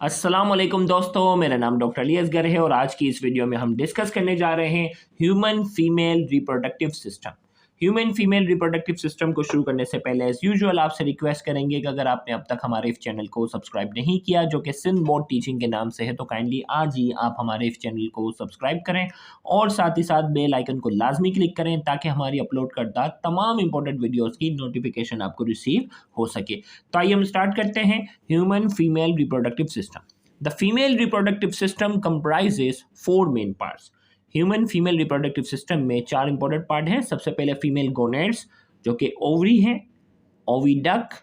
अस्सलाम वालेकुम दोस्तों, मेरा नाम डॉक्टर अली असगर है और आज की इस वीडियो में हम डिस्कस करने जा रहे हैं human female reproductive system. Human female reproductive system को शुरू करने से पहले एज यूजुअल आपसे रिक्वेस्ट करेंगे कि अगर आपने अब तक हमारे इस चैनल को सब्सक्राइब नहीं किया, जो कि सिंध बोर्ड टीचिंग के नाम से है, तो काइंडली आज ही आप हमारे इस चैनल को सब्सक्राइब करें और साथ ही साथ बेल आइकन को लाजमी क्लिक करें ताकि हमारी अपलोड करता तमाम इंपॉर्टेंट वीडियोज़ की नोटिफिकेशन आपको रिसीव हो सके। तो आइए हम स्टार्ट करते हैं human female reproductive system. The female reproductive system comprises four main parts. Human female reproductive system में चार इंपॉर्टेंट पार्ट हैं। सबसे पहले फीमेल गोनेड्स जो कि ओवरी हैं, ओविडक्ट,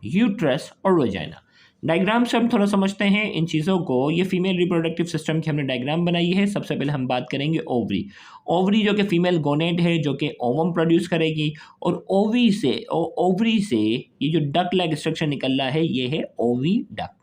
यूट्रस और वजाइना। डायग्राम से हम थोड़ा समझते हैं इन चीज़ों को। ये फीमेल रिप्रोडक्टिव सिस्टम की हमने डायग्राम बनाई है। सबसे पहले हम बात करेंगे ओवरी। ओवरी जो कि फीमेल गोनेड है जो कि ओवम प्रोड्यूस करेगी और ओवरी से ये जो डक लाइक स्ट्रक्चर निकल रहा है ये है ओविडक्ट।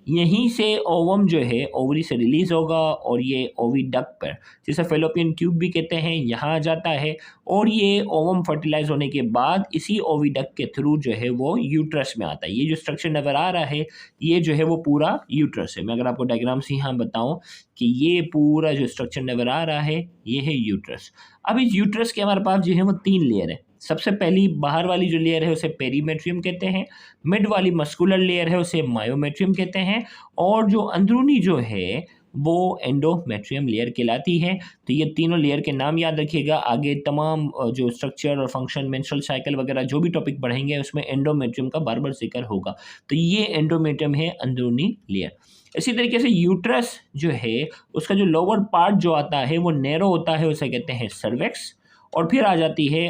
यहीं से ओवम जो है ओवरी से रिलीज होगा और ये ओविडक्ट पर, जिसे फेलोपियन ट्यूब भी कहते हैं, यहाँ आ जाता है और ये ओवम फर्टिलाइज होने के बाद इसी ओविडक्ट के थ्रू जो है वो यूट्रस में आता है। ये जो स्ट्रक्चर नज़र आ रहा है ये जो है वो पूरा यूट्रस है। मैं अगर आपको डायग्राम से यहाँ बताऊँ कि ये पूरा जो स्ट्रक्चर नज़र आ रहा है ये है यूट्रस। अब इस यूट्रस के हमारे पास जो है वो तीन लेयर है। सबसे पहली बाहर वाली जो लेयर है उसे पेरीमेट्रियम कहते हैं, मिड वाली मस्कुलर लेयर है उसे मायोमेट्रियम कहते हैं और जो अंदरूनी जो है वो एंडोमेट्रियम लेयर कहलाती है। तो ये तीनों लेयर के नाम याद रखिएगा। आगे तमाम जो स्ट्रक्चर और फंक्शन, मेंस्ट्रुअल साइकिल वगैरह जो भी टॉपिक पढ़ेंगे उसमें एंडोमेट्रियम का बार बार जिक्र होगा। तो ये एंडोमेट्रियम है अंदरूनी लेयर। इसी तरीके से यूट्रस जो है उसका जो लोअर पार्ट जो आता है वो नैरो होता है, उसे कहते हैं सर्वेक्स। और फिर आ जाती है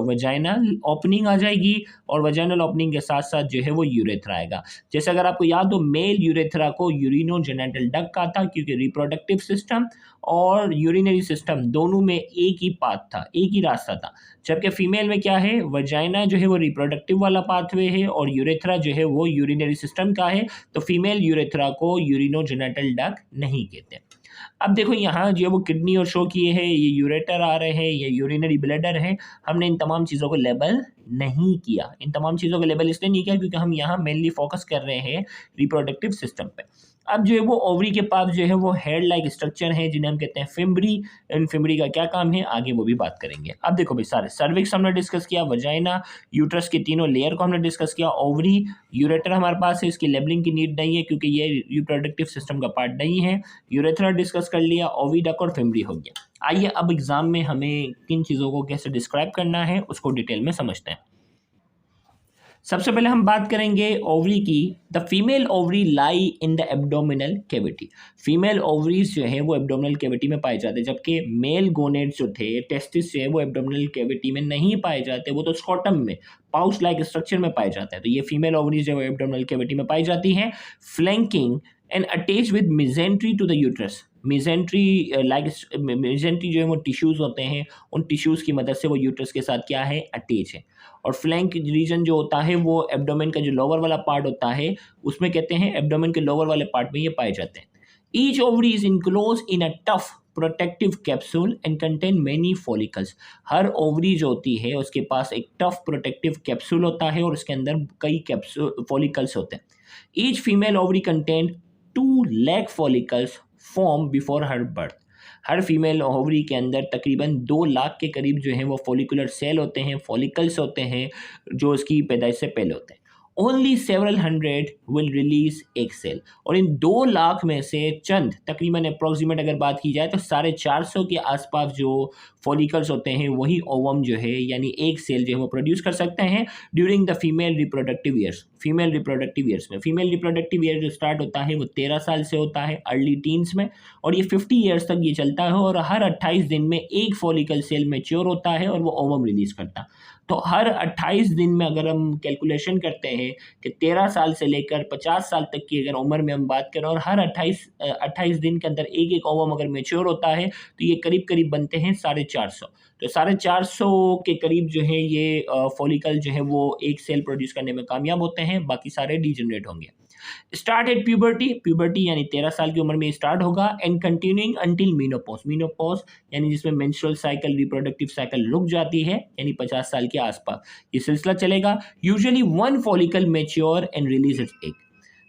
वजाइनल ओपनिंग आ जाएगी और वजाइनल ओपनिंग के साथ साथ जो है वो यूरेथ्रा आएगा। जैसे अगर आपको याद हो मेल यूरेथ्रा को यूरिनोजेनिटल डक्ट कहा था क्योंकि रिप्रोडक्टिव सिस्टम और यूरिनरी सिस्टम दोनों में एक ही पाथ था, एक ही रास्ता था। जबकि फीमेल में क्या है, वजाइना जो है वो रिप्रोडक्टिव वाला पाथवे है और यूरेथ्रा जो है वो यूरिनरी सिस्टम का है। तो फीमेल यूरेथ्रा को यूरिनोजेनिटल डक्ट नहीं कहते। अब देखो यहाँ जो वो किडनी और शो किए हैं, ये यूरेटर आ रहे हैं, ये यूरिनरी ब्लैडर है। हमने इन तमाम चीज़ों को लेबल नहीं किया। इन तमाम चीज़ों को लेबल इसलिए नहीं किया क्योंकि हम यहाँ मेनली फोकस कर रहे हैं रिप्रोडक्टिव सिस्टम पे। अब जो है वो ओवरी के पास जो है वो हेड लाइक स्ट्रक्चर है जिन्हें हम कहते हैं फिम्बरी। इन फिम्बरी का क्या काम है आगे वो भी बात करेंगे। अब देखो भाई सारे सर्विक्स हमने डिस्कस किया, वजाइना, यूट्रस की तीनों लेयर को हमने डिस्कस किया, ओवरी, यूरेटर हमारे पास है, इसकी लेबलिंग की नीड नहीं है क्योंकि ये रिप्रोडक्टिव सिस्टम का पार्ट नहीं है। यूरेथ्रा डिस्कस कर लिया, ओविडक्ट और फिम्बरी हो गया। आइए अब एग्जाम में हमें किन चीज़ों को कैसे डिस्क्राइब करना है उसको डिटेल में समझते हैं। सबसे पहले हम बात करेंगे ओवरी की। The female ovary lie in the abdominal cavity. Female ovaries जो है वो एब्डोमिनल कैविटी में पाए जाते हैं, जबकि मेल गोनेड्स जो थे, टेस्टिस जो है वो एब्डोमिनल कैविटी में नहीं पाए जाते, वो तो स्कॉटम में पाउच लाइक स्ट्रक्चर में पाए जाते हैं। तो ये फीमेल ओवरीज जो है एब्डोमिनल कैविटी में पाई जाती हैं। Flanking and attach with mesentery to the uterus. Mesentery mesentery जो है वो टिश्यूज़ होते हैं, उन टिश्यूज़ की मदद से वो यूट्रस के साथ क्या है, अटैच है। और फ्लैंक रीजन जो होता है वो एब्डोमेन का जो लोअर वाला पार्ट होता है उसमें कहते हैं एब्डोमेन के लोअर वाले पार्ट में ये पाए जाते हैं। Each ovary is enclose in a tough protective capsule and contain many follicles. हर ओवरी जो होती है उसके पास एक टफ प्रोटेक्टिव कैप्सूल होता है और उसके अंदर कई कैप्सूल फॉलिकल्स होते हैं। Each female ovary contain 2 lakh follicles form before her birth. हर फीमेल ओवरी के अंदर तकरीबन 2 लाख के करीब जो है वो फॉलिकुलर सेल होते हैं, फॉलिकल्स होते हैं जो उसकी पैदाइश से पहले होते हैं। Only several hundred will release एक सेल। और इन 2 लाख में से चंद, तकरीबन अप्रॉक्सीमेट अगर बात की जाए तो 450 के आसपास जो फॉलिकल्स होते हैं वही ओवम जो है यानी एक सेल जो है वो प्रोड्यूस कर सकते हैं during the female reproductive years. Female reproductive years में फीमेल रिप्रोडक्टिव ईयर जो स्टार्ट होता है वो 13 साल से होता है, अर्ली टीन्स में, और ये 50 ईयर्स तक ये चलता है और हर 28 दिन में एक फॉलिकल सेल मैच्योर होता है और वो ओवम रिलीज करता है। तो हर 28 दिन में अगर हम कैलकुलेशन करते हैं कि 13 साल से लेकर 50 साल तक की अगर उम्र में हम बात करें और हर 28 दिन के अंदर एक एक ओवम अगर मैच्योर होता है तो ये करीब करीब बनते हैं 450। तो 450 के करीब जो है ये फॉलिकल जो है वो एक सेल प्रोड्यूस करने में कामयाब होते हैं, बाकी सारे डीजनरेट होंगे। स्टार्ट एट प्यूबर्टी, प्यूबर्टी यानी 13 साल की उम्र में स्टार्ट होगा and continuing until menopause. Menopause यानी जिसमें मेंस्ट्रुअल साइकिल, रिप्रोडक्टिव साइकिल रुक जाती है यानी 50 साल के आसपास ये सिलसिला चलेगा। Usually 1 follicle mature and release it's egg.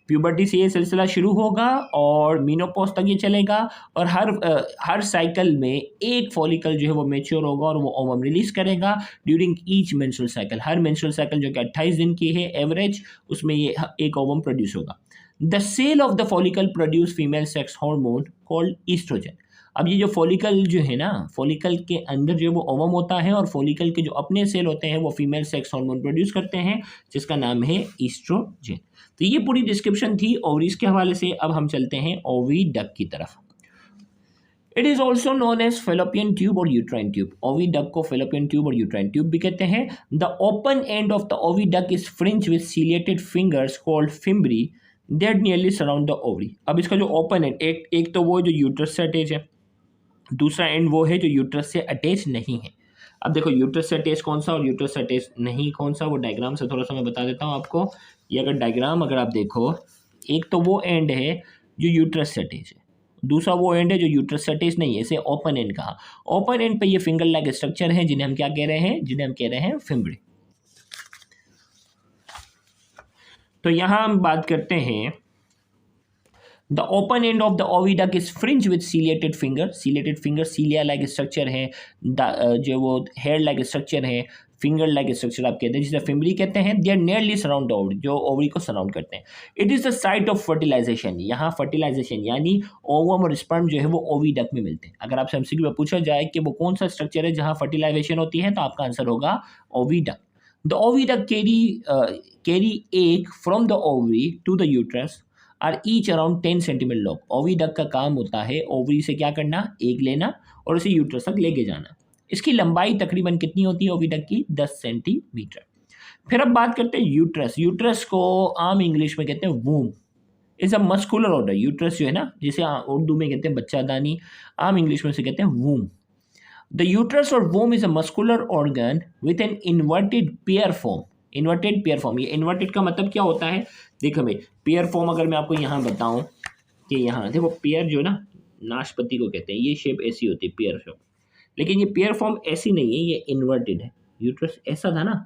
Puberty से ये सिलसिला शुरू होगा और मीनोपॉज तक ये चलेगा और हर साइकिल में एक फॉलिकल जो है वो मैच्योर होगा और वो ओवम रिलीज करेगा ड्यूरिंग ईच मेंस्ट्रुअल साइकिल। हर मेंस्ट्रुअल साइकिल जो कि 28 दिन की है एवरेज, उसमें ये एक ओवम प्रोड्यूस होगा। The cell of the follicle produce female sex hormone called oestrogen. अब ये जो फॉलिकल जो है ना, फॉलिकल के अंदर जो वो ओवम होता है और फॉलिकल के जो अपने सेल होते हैं वो फीमेल सेक्स हार्मोन प्रोड्यूस करते हैं जिसका नाम है ईस्ट्रोजन। तो ये पूरी डिस्क्रिप्शन थी ओवरीज के हवाले से। अब हम चलते हैं ओविडक्ट की तरफ। It is also known as fallopian tube और यूट्राइन ट्यूब। ओविडक्ट को फेलोपियन ट्यूब और यूट्राइन ट्यूब भी कहते हैं। The open end of the oviduct is fringe with ciliated fingers called fimbriae that nearly surround the ovary. अब इसका जो open and, एक तो वो जो यूट्रस से अटैच है, दूसरा एंड वो है जो यूट्रस से अटैच नहीं है। अब देखो यूट्रस से अटैच कौन सा और यूट्रस से अटैच नहीं कौन सा, वो डायग्राम से थोड़ा सा मैं बता देता हूँ आपको। ये अगर डायग्राम अगर आप देखो, एक तो वो एंड है जो यूट्रस से अटैच है, दूसरा वो एंड है जो यूट्रस से अटैच नहीं है, इसे ओपन एंड कहा। ओपन एंड पे ये फिंगर लाइक स्ट्रक्चर है जिन्हें हम क्या कह रहे हैं, जिन्हें हम कह रहे हैं फिम्ब्री। तो यहां हम बात करते हैं the open end of the oviduct is fringe with ciliated finger. Ciliated finger cilia like structure है, जो वो हेयर लाइक स्ट्रक्चर है, फिंगर लाइक स्ट्रक्चर आप कहते हैं, जिसे फिम्ब्री कहते हैं। They are nearly surround the ovary, जो ओवरी को सराउंड करते हैं। It is the site of fertilisation. यहाँ फर्टिलाइजेशन यानी ओवम और स्पर्म जो है वो ओविडक्ट में मिलते हैं। अगर आपसे एमसीक्यू में पूछा जाए कि वो कौन सा स्ट्रक्चर है जहाँ फर्टिलाइजेशन होती है, तो आपका आंसर होगा oviduct. The oviduct carry egg from the ovary to the uterus are each around 10 centimetre long. Oviduct का काम होता है ओवरी से क्या करना, एग लेना और उसे यूट्रस तक लेके जाना। इसकी लंबाई तकरीबन कितनी होती है ओविडक्ट की, 10 सेंटीमीटर। फिर अब बात करते हैं यूट्रस। यूट्रस को आम इंग्लिश में कहते हैं womb. Is a muscular order. Uterus जो है ना, जिसे उर्दू में कहते हैं बच्चादानी, आम इंग्लिश में से कहते हैं वूम। द यूट्रस और womb is a muscular organ with an inverted pear form. Inverted pear form, ये इन्वर्टेड का मतलब क्या होता है, देखो भाई पेयर फॉर्म अगर मैं आपको यहाँ बताऊं कि यहाँ देखो पेयर जो ना नाशपाती को कहते हैं, ये शेप ऐसी होती है पेयर फॉर्म, लेकिन ये पेयर फॉर्म ऐसी नहीं है, ये इन्वर्टेड है। यूट्रस ऐसा था ना,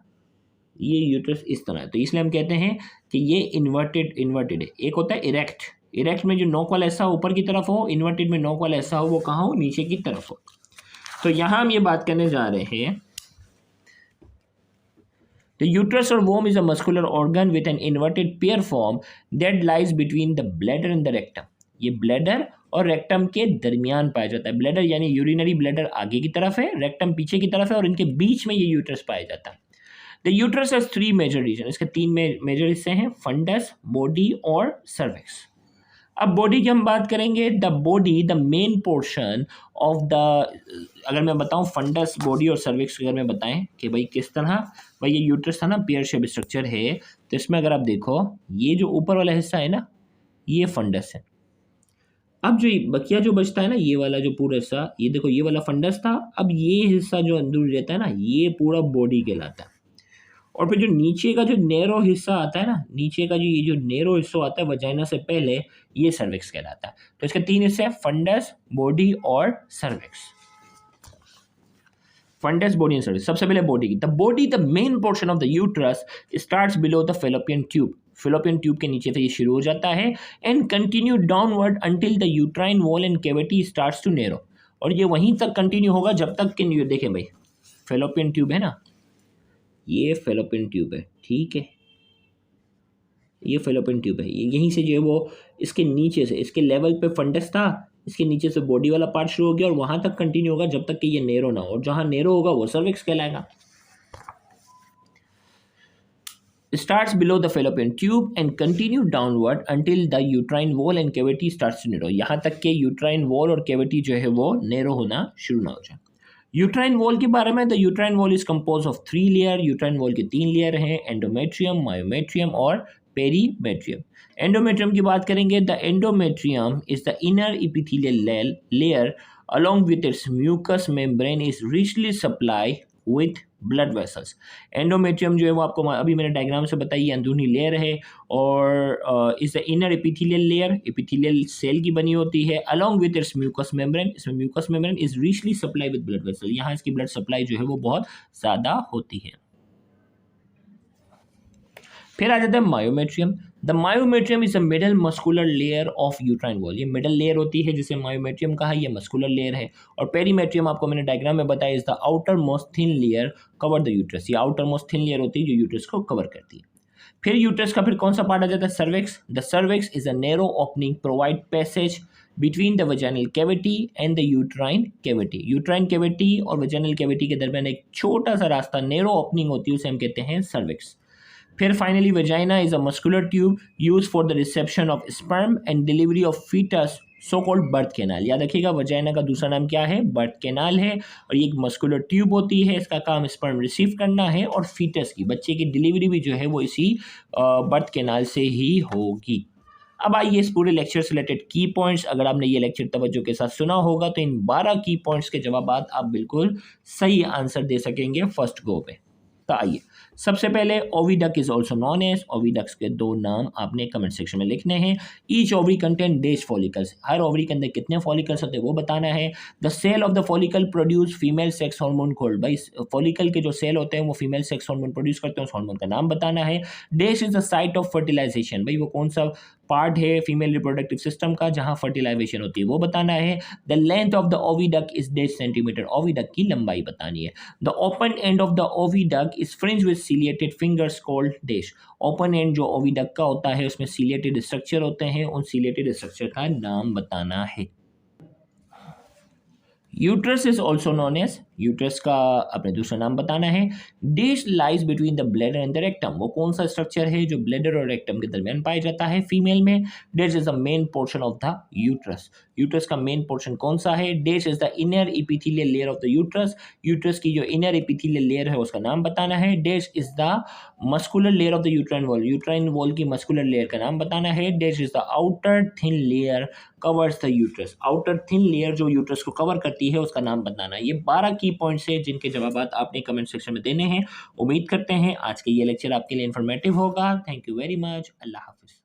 ये यूट्रस इस तरह है, तो इसलिए हम कहते हैं कि ये इन्वर्टेड है। एक होता है इरेक्ट, इरेक्ट में जो नोक वाला ऐसा ऊपर की तरफ हो, इन्वर्टेड में नोक वाला ऐसा हो, वो कहाँ हो, नीचे की तरफ हो। तो यहाँ हम ये बात करने जा रहे हैं, the uterus or womb is a muscular organ with an inverted pear form that lies between the bladder and the rectum. ये ब्लैडर और रेक्टम के दरमियान पाया जाता है। ब्लैडर यानी यूरिनरी ब्लैडर आगे की तरफ है, रेक्टम पीछे की तरफ है और इनके बीच में ये यूट्रस पाया जाता है। The uterus has 3 major region. इसके 3 मेजर हिस्से हैं, फंडस, बॉडी और सर्विक्स। अब बॉडी की हम बात करेंगे, the body the main portion of the, अगर मैं बताऊं फंडस, बॉडी और सर्विक्स अगर मैं बताएं कि भाई किस तरह, भाई ये यूट्रस था ना, पेयर शेप स्ट्रक्चर है, तो इसमें अगर आप देखो ये जो ऊपर वाला हिस्सा है ना, ये फंडस है। अब जो बकिया जो बचता है ना, ये वाला जो पूरा हिस्सा, ये देखो ये वाला फंडस था, अब ये हिस्सा जो अंदर रहता है ना, ये पूरा बॉडी कहलाता है। और फिर जो नीचे का जो नैरो हिस्सा आता है ना, नीचे का जो ये जो नैरो हिस्सा आता है वजाइना से पहले, ये सर्विक्स कहलाता है। तो इसके 3 हिस्से हैं, फंडस, बॉडी और cervix. Fundus, body and cervix. सबसे पहले बॉडी की, the body the main portion of the uterus starts below the fallopian tube. Fallopian tube के नीचे से ये शुरू हो जाता है and continue downward until the uterine wall and cavity starts to narrow. और ये वहीं तक कंटिन्यू होगा जब तक कि, देखें भाई फेलोपियन ट्यूब है ना, ये फेलोपियन ट्यूब है, ठीक है, ये फेलोपियन ट्यूब है, ये यहीं से जो है वो इसके नीचे से, इसके लेवल पे फंडस था, इसके नीचे से बॉडी वाला पार्ट शुरू हो गया और वहां तक कंटिन्यू होगा जब तक कि ये नैरो ना हो, और जहां नैरो होगा वो सर्विक्स कहलाएगा। Starts below the fallopian tube and continue downward until the uterine wall and cavity starts to narrow। यहाँ तक के यूट्राइन वॉल और कैविटी जो है वो नैरो होना शुरू ना हो जाए। यूट्राइन वॉल के बारे में, the uterine wall is compose of 3 layer. Uterine wall के 3 लेयर हैं, एंडोमेट्रियम, मायोमेट्रियम और पेरीमेट्रियम। एंडोमेट्रियम की बात करेंगे, the endometrium is the inner epithelial layer along with its mucous membrane is richly supplied with blood vessels. Endometrium जो है वो आपको अभी मैंने डायग्राम से बताई, अंदरूनी लेयर है और इस inner epithelial layer epithelial cell की बनी होती है, along with its mucous membrane. इसमें mucous membrane is richly supply with blood vessel. यहाँ इसकी ब्लड सप्लाई जो है वो बहुत ज़्यादा होती है। फिर आ जाता है myometrium. The myometrium is a middle muscular layer of uterine wall. ये मिडल लेयर होती है जिसे मायोमेट्रियम कहा, ये मस्कुलर लेयर है। और पेरीमेट्रियम आपको मैंने डायग्राम में बताया is the outer most thin layer cover the uterus. ये आउटर मोस्ट थिन लेयर होती है जो यूट्रस को कवर करती है। फिर यूट्रस का फिर कौन सा पार्ट आ जाता है? Cervix. The cervix is a narrow opening provide passage between the vaginal cavity and the uterine cavity. Uterine cavity और वजाइनल कैविटी के दरमियान एक छोटा सा रास्ता, नैरो ओपनिंग होती है, उसे हम कहते हैं सर्विक्स। फिर finally vagina is a muscular tube use for the reception of sperm and delivery of foetus, so called birth canal. याद रखिएगा वजाइना का दूसरा नाम क्या है? बर्थ कैनाल है। और ये एक मस्कुलर ट्यूब होती है, इसका काम स्पर्म रिसीव करना है और फीटस की, बच्चे की डिलीवरी भी जो है वो इसी बर्थ कैनाल से ही होगी। अब आइए इस पूरे लेक्चर से रिलेटेड की पॉइंट्स। अगर आपने ये लेक्चर तवज्जो के साथ सुना होगा तो इन 12 की पॉइंट्स के जवाब आप बिल्कुल सही आंसर दे सकेंगे फर्स्ट गो पे। तो आइए सबसे पहले oviduct is also known as. Oviducts के दो नाम आपने कमेंट सेक्शन में लिखने हैं। Each ovary contain dash follicles. हर ओवरी के अंदर कितने फॉलिकल्स होते हैं वो बताना है। The cell of the follicle produce female sex hormone called. भाई फॉलिकल के जो सेल होते हैं वो फीमेल सेक्स हार्मोन प्रोड्यूस करते हैं, उस हार्मोन का नाम बताना है। Dash is the site of fertilisation. भाई वो कौन सा पार्ट है फीमेल रिप्रोडक्टिव सिस्टम का जहां फर्टिलाइजेशन होती है वो बताना है। The length of the oviduct is dash centimetre. Oviduct की लंबाई बतानी है। The open end of the oviduct is fringed with ciliated fingers called dash. Open and जो ओविडक्ट का होता है उसमें सीलिएटेड स्ट्रक्चर होते हैं, उन सीलिएटेड स्ट्रक्चर का नाम बताना है। Uterus is also known as. Uterus का अपने दूसरा नाम बताना है। Dash lies between the bladder and the rectum. वो कौन सा स्ट्रक्चर है जो ब्लैडर और रेक्टम के दरमियान पाया जाता है फीमेल में? Dash is the main portion of the uterus. Uterus का मेन पोर्शन कौन सा है? Dash is the inner epithelial layer of the uterus. Uterus की जो इनर इपिथेलियल लेयर है उसका नाम बताना है। Dash is the muscular layer of the uterine wall. Uterine wall की मस्कुलर लेयर का नाम बताना है। Dash is the outer thin layer covers the uterus. Outer thin layer जो यूट्रस को कवर करती है उसका नाम बताना है। ये 12 की पॉइंट्स है जिनके जवाब आपने कमेंट सेक्शन में देने हैं। उम्मीद करते हैं आज के ये लेक्चर आपके लिए इंफॉर्मेटिव होगा। Thank you very much. Allah Hafiz.